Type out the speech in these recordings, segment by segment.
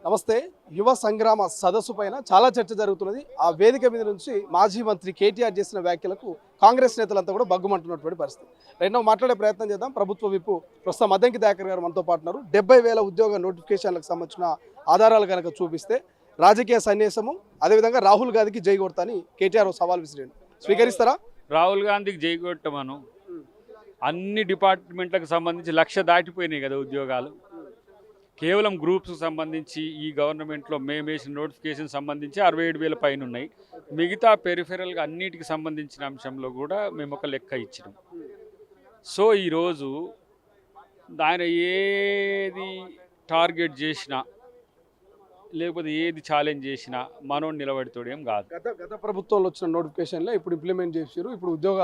నమస్తే. యువ సంగ్రామ సదస్సు పైన చాలా చర్చ జరుగుతున్నది. ఆ వేదిక మీద నుంచి మాజీ మంత్రి కేటీఆర్ చేసిన వ్యాఖ్యలకు కాంగ్రెస్ నేతలంతా కూడా బగ్గుమంటున్నటువంటి పరిస్థితి. రెండో మాట్లాడే ప్రయత్నం చేద్దాం. ప్రభుత్వ విప్పు ప్రస్తుతం అద్దంకి దయాకర్ గారు మనతో పాటున్నారు. 70,000 ఉద్యోగ నోటిఫికేషన్లకు సంబంధించిన ఆధారాలు కనుక చూపిస్తే రాజకీయ సన్యాసము అదేవిధంగా రాహుల్ గాంధీకి జై కొడతాని కేటీఆర్ సవాల్ విసిరాడు. స్వీకరిస్తారా? రాహుల్ గాంధీకి జై కొట్టమను. అన్ని డిపార్ట్మెంట్లకు సంబంధించి 1,00,000 దాటిపోయినాయి కదా ఉద్యోగాలు. కేవలం గ్రూప్స్ సంబంధించి ఈ గవర్నమెంట్లో మేము వేసిన నోటిఫికేషన్ సంబంధించి 67,000 పైన ఉన్నాయి. మిగతా పెరిఫెరల్గా అన్నిటికి సంబంధించిన అంశంలో కూడా మేము ఒక లెక్క ఇచ్చినాం. సో ఈరోజు ఆయన ఏది టార్గెట్ చేసినా లేకపోతే ఏది ఛాలెంజ్ చేసినా మనోడు నిలబడితోడేం కాదు. గత ప్రభుత్వంలో వచ్చిన నోటిఫికేషన్లో ఇప్పుడు ఇంప్లిమెంట్ చేసారు. ఇప్పుడు ఉద్యోగ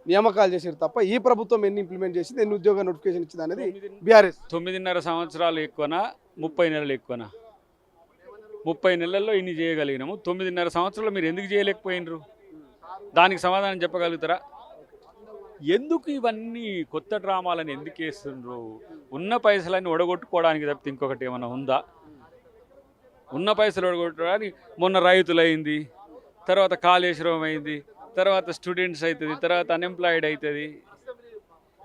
నియామకాలు చేసారు తప్ప ఈ ప్రభుత్వం ఎన్ని ఇంప్లిమెంట్ చేసింది, ఎన్ని ఉద్యోగ నోటిఫికేషన్ ఇచ్చింది అనేది బీఆర్ఎస్. 9.5 సంవత్సరాలు ఎక్కువనా 30 నెలలు ఎక్కువనా? 30 నెలల్లో ఇన్ని చేయగలిగినాము. 9.5 సంవత్సరాలు మీరు ఎందుకు చేయలేకపోయినరు? దానికి సమాధానం చెప్పగలుగుతారా? ఎందుకు ఇవన్నీ కొత్త డ్రామాలను ఎందుకు వేస్తుండ్రు? ఉన్న పైసలన్నీ ఒడగొట్టుకోవడానికి తప్పితే ఇంకొకటి ఏమైనా ఉందా? ఉన్న పైసలు ఒడగొట్టడానికి మొన్న రైతులైంది, తర్వాత కాళేశ్వరం అయింది, తర్వాత స్టూడెంట్స్ అవుతుంది, తర్వాత అన్ఎంప్లాయిడ్ అవుతుంది.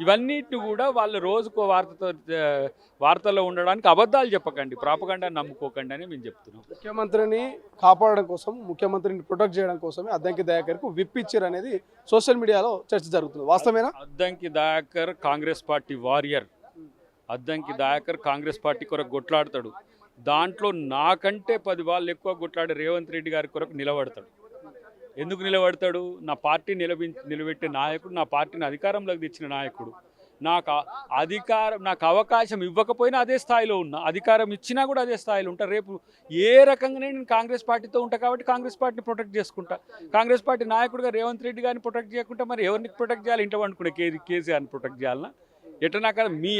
ఇవన్నిటిని కూడా వాళ్ళు రోజుకో వార్తల్లో ఉండడానికి అబద్ధాలు చెప్పకండి, ప్రాపగండా నమ్ముకోకండి అని మేము చెప్తున్నాం. ముఖ్యమంత్రిని కాపాడడం కోసం, ముఖ్యమంత్రిని ప్రొటెక్ట్ చేయడం కోసమే అద్దంకి దయాకర్కు విప్ ఇచ్చారు అనేది సోషల్ మీడియాలో చర్చ జరుగుతుంది. వాస్తవేనా? Addanki Dayakar Congress party warrior. Addanki Dayakar Congress party కొరకు కొట్లాడతాడు. దాంట్లో నాకంటే 10 వాళ్ళు ఎక్కువ కొట్లాడే రేవంత్ రెడ్డి గారి కొరకు నిలబడతాడు. ఎందుకు నిలబడతాడు? నా పార్టీ నిలబెట్టే నాయకుడు, నా పార్టీని అధికారంలోకి తెచ్చిన నాయకుడు. నాకు అవకాశం ఇవ్వకపోయినా అదే స్థాయిలో ఉన్నా, అధికారం ఇచ్చినా కూడా అదే స్థాయిలో ఉంటా. రేపు ఏ రకంగా నేను కాంగ్రెస్ పార్టీతో ఉంటా కాబట్టి కాంగ్రెస్ పార్టీని ప్రొటెక్ట్ చేసుకుంటా. కాంగ్రెస్ పార్టీ నాయకుడిగా రేవంత్ రెడ్డి గారిని ప్రొటెక్ట్ చేయకుంటే మరి ఎవరిని ప్రొటెక్ట్ చేయాలి? ఇంట్లో అనుకునే కేసీఆర్ని ప్రొటెక్ట్ చేయాలన్నా? ఎట్లా కదా మీ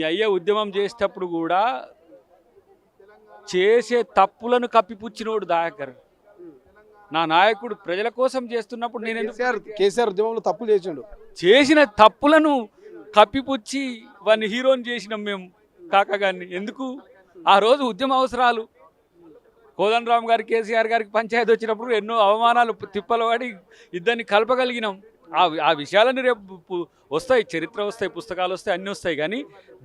అయ్య ఉద్యమం చేసేటప్పుడు కూడా చేసే తప్పులను కప్పిపుచ్చినోడు దయాకర్. నా నాయకుడు ప్రజల కోసం చేస్తున్నప్పుడు నేను కేసీఆర్ ఉద్యమంలో తప్పులు చేసిండు. చేసిన తప్పులను కప్పిపుచ్చి వాడిని హీరోని చేసినాం మేము కాకగాన్ని. ఎందుకు? ఆ రోజు ఉద్యమ అవసరాలు, కోదండరామ్ గారికి కేసీఆర్ గారికి పంచాయతీ వచ్చినప్పుడు ఎన్నో అవమానాలు తిప్పలు పడి ఇద్దరిని కలపగలిగినాం. ఆ విషయాలన్నీ రేపు వస్తాయి, చరిత్ర వస్తాయి, పుస్తకాలు వస్తాయి, అన్నీ వస్తాయి. కానీ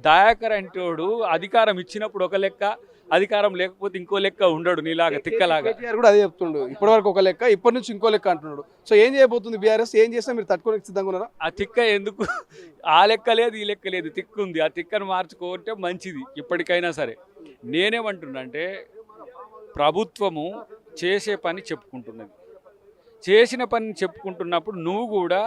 దయాకర్ అంటోడు అధికారం ఇచ్చినప్పుడు ఒక లెక్క, అధికారం లేకపోతే ఇంకో లెక్క ఉండడు. నీలాగా తిక్కలాగా కూడా అదే చెప్తుండు. ఇప్పటి వరకు ఒక లెక్క, ఇప్పటి నుంచి ఇంకో లెక్క అంటున్నాడు. సో ఏం చేయబోతుంది బీఆర్ఎస్? ఏం చేస్తే మీరు తట్టుకోనికి సిద్ధంగా ఉన్నారా? ఆ తిక్క ఎందుకు? ఆ లెక్క లేదు, ఈ లెక్క లేదు, తిక్కుంది. ఆ తిక్కను మార్చుకోవటే మంచిది ఇప్పటికైనా సరే. నేనేమంటున్నా అంటే ప్రభుత్వము చేసే పని చెప్పుకుంటున్నది. చేసిన పని చెప్పుకుంటున్నప్పుడు నువ్వు కూడా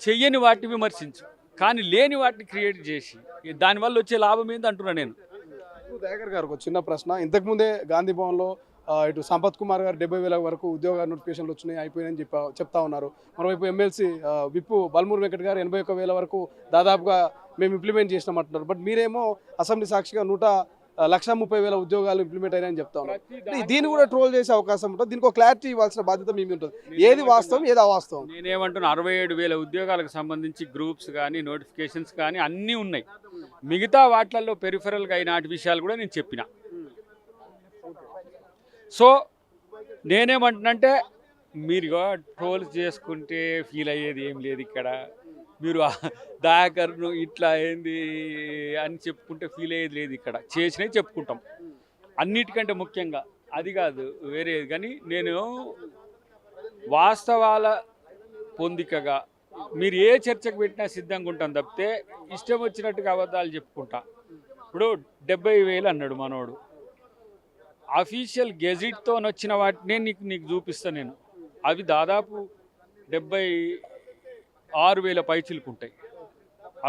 చెయ్యని వాటిని విమర్శించు, కానీ లేని వాటిని క్రియేట్ చేసి దానివల్ల వచ్చే లాభం ఏంది అంటున్నా నేను. దయాకర్ గారికి ఒక చిన్న ప్రశ్న. ఇంతకుముందే గాంధీ భవన్లో ఇటు సంపత్ కుమార్ గారు 70,000 వరకు ఉద్యోగ నోటిఫికేషన్లు వచ్చినాయి, అయిపోయినాయని చెప్తా ఉన్నారు. మరోవైపు ఎమ్మెల్సీ విప్పు బల్మూర్ వెంకట్ గారు 81,000 వరకు దాదాపుగా మేము ఇంప్లిమెంట్ చేసినామంటున్నారు. బట్ మీరేమో అసెంబ్లీ సాక్షిగా 1,30,000 ఉద్యోగాలు ఇంప్లిమెంట్ అయినాయని చెప్తా ఉన్నారు. దీన్ని కూడా ట్రోల్ చేసే అవకాశం ఉంటుంది. దీనికి ఒక క్లారిటీ ఇవ్వాల్సిన బాధ్యత మీ ఉంటుంది. ఏది వాస్తవం, ఏది అవాస్తవం? నేనేమంటున్నా, 67,000 ఉద్యోగాలకు సంబంధించి గ్రూప్స్ కానీ నోటిఫికేషన్స్ కానీ అన్నీ ఉన్నాయి. మిగతా వాటిల్లో పెరిఫెరల్గా అయినాటి విషయాలు కూడా నేను చెప్పిన. సో నేనేమంటున్నంటే మీరు ట్రోల్ చేసుకుంటే ఫీల్ అయ్యేది ఏం లేదు. ఇక్కడ మీరు దయాకర్ను ఇట్లా ఏంది అని చెప్పుకుంటే ఫీల్ అయ్యేది లేదు. ఇక్కడ చేసినవి చెప్పుకుంటాం. అన్నిటికంటే ముఖ్యంగా అది కాదు వేరేది. కానీ నేను వాస్తవాల పొందికగా మీరు ఏ చర్చకు పెట్టినా సిద్ధంగా ఉంటాను తప్పితే ఇష్టం వచ్చినట్టుగా అబద్ధాలు చెప్పుకుంటా. ఇప్పుడు 70,000 అన్నాడు మనోడు. అఫీషియల్ గెజిట్తో వచ్చిన వాటినే నీకు చూపిస్తాను నేను. అవి దాదాపు 76,000 పైచిలుకుంటాయి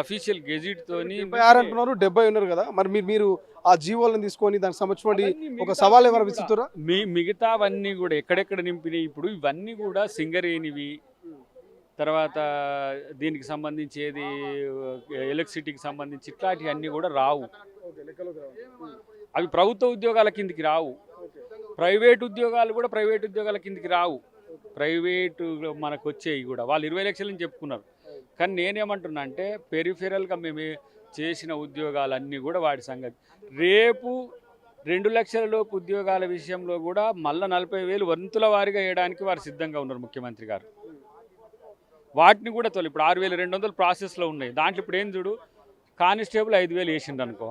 అఫీషియల్ గెజిట్తో. 76 అంటున్నారు, 70 ఉన్నారు కదా. మరి మీరు ఆ జీవోలను తీసుకొని దానికి సంబంధించి ఒక సవాల్ ఎవరు విసురుతారా? మిగతావన్నీ కూడా ఎక్కడెక్కడ నింపినాయి. ఇప్పుడు ఇవన్నీ కూడా సింగరేణివి, తర్వాత దీనికి సంబంధించి ఏది ఎలక్ట్రిసిటీకి సంబంధించి ఇట్లాంటివన్నీ కూడా రావు. అవి ప్రభుత్వ ఉద్యోగాల కిందికి రావు. ప్రైవేట్ ఉద్యోగాలు కూడా ప్రైవేట్ ఉద్యోగాల కిందికి రావు. ప్రైవేటు మనకు వచ్చేవి కూడా వాళ్ళు 20 లక్షలని చెప్పుకున్నారు. కానీ నేనేమంటున్నా అంటే పెరిఫెరల్గా మేము చేసిన ఉద్యోగాలన్నీ కూడా వాటి సంగతి. రేపు 2 లక్షల లోపు ఉద్యోగాల విషయంలో కూడా మళ్ళీ 40,000 వంతుల వారీగా వేయడానికి వారు సిద్ధంగా ఉన్నారు ముఖ్యమంత్రి గారు. వాటిని కూడా ఇప్పుడు 6,200 ప్రాసెస్లో ఉన్నాయి. దాంట్లో ఇప్పుడు ఏం చూడు, కానిస్టేబుల్ 5,000 వేసిండు అనుకో,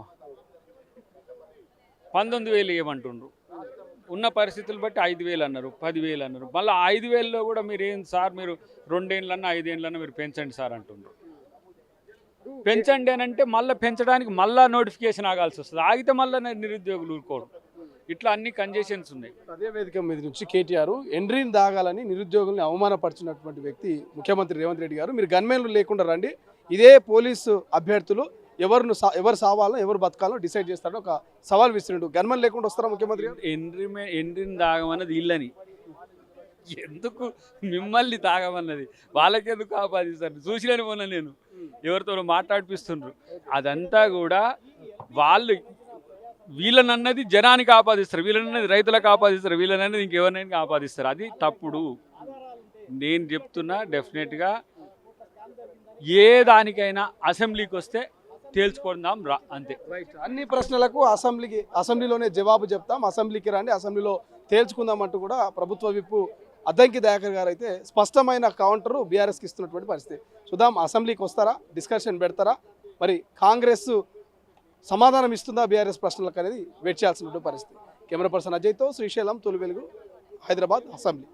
19,000 ఇవ్వమంటుండ్రు. ఉన్న పరిస్థితులు బట్టి 5,000 అన్నారు, 10,000 అన్నారు. మళ్ళీ 5,000లో కూడా మీరు ఏం సార్, మీరు 2 ఏళ్ళన్నా 5 ఏళ్ళన్నా మీరు పెంచండి సార్ అంటుండ్రు. పెంచండి అని అంటే మళ్ళీ పెంచడానికి మళ్ళీ నోటిఫికేషన్ ఆగాల్సి వస్తుంది. ఆగితే మళ్ళీ నిరుద్యోగులు ఊరుకోరు. ఇట్లా అన్ని కంజెషన్స్ ఉన్నాయి. అదే వేదిక మీద నుంచి కేటీఆర్ ఎండ్రీని దాగాలని నిరుద్యోగుల్ని అవమానపరిచినటువంటి వ్యక్తి ముఖ్యమంత్రి రేవంత్ రెడ్డి గారు. మీరు గన్మెన్లు లేకుండా రండి, ఇదే పోలీసు అభ్యర్థులు ఎవరు సావాలో ఎవరు బతకాలో డిసైడ్ చేస్తారని ఒక సవాల్ విసిరిండు. గన్మెన్ లేకుండా వస్తారా ముఖ్యమంత్రి గారు? ఎండ్రిని తాగమన్నది ఇళ్ళని, ఎందుకు మిమ్మల్ని తాగమన్నది వాళ్ళకెందుకు ఆపాదిస్తారు? చూసిలేని పోనా నేను, ఎవరితో మాట్లాడిపిస్తుండ్రు. అదంతా కూడా వాళ్ళు వీళ్ళనన్నది జనానికి ఆపాదిస్తారు, వీళ్ళనన్నది రైతులకు ఆపాదిస్తారు, వీళ్ళనన్నది ఇంకెవరినైనా ఆపాదిస్తారు. అది తప్పుడు. నేను చెప్తున్నా, డెఫినెట్గా ఏ దానికైనా అసెంబ్లీకి వస్తే తేల్చుకుందాం రా, అంతే. అన్ని ప్రశ్నలకు అసెంబ్లీలోనే జవాబు చెప్తాం, అసెంబ్లీకి రండి, అసెంబ్లీలో తేల్చుకుందాం అంటూ కూడా ప్రభుత్వ విప్పు అద్దంకి దయాకర్ గారు అయితే స్పష్టమైన కౌంటరు బీఆర్ఎస్కి ఇస్తున్నటువంటి పరిస్థితి. చూద్దాం, అసెంబ్లీకి వస్తారా, డిస్కషన్ పెడతారా, మరి కాంగ్రెస్ సమాధానం ఇస్తుందా బీఆర్ఎస్ ప్రశ్నలకు అనేది వెయిట్ చేయాల్సినటువంటి పరిస్థితి. కెమెరా పర్సన్ అజయ్తో శ్రీశైలం, తొలి వెలుగు, హైదరాబాద్, అసెంబ్లీ.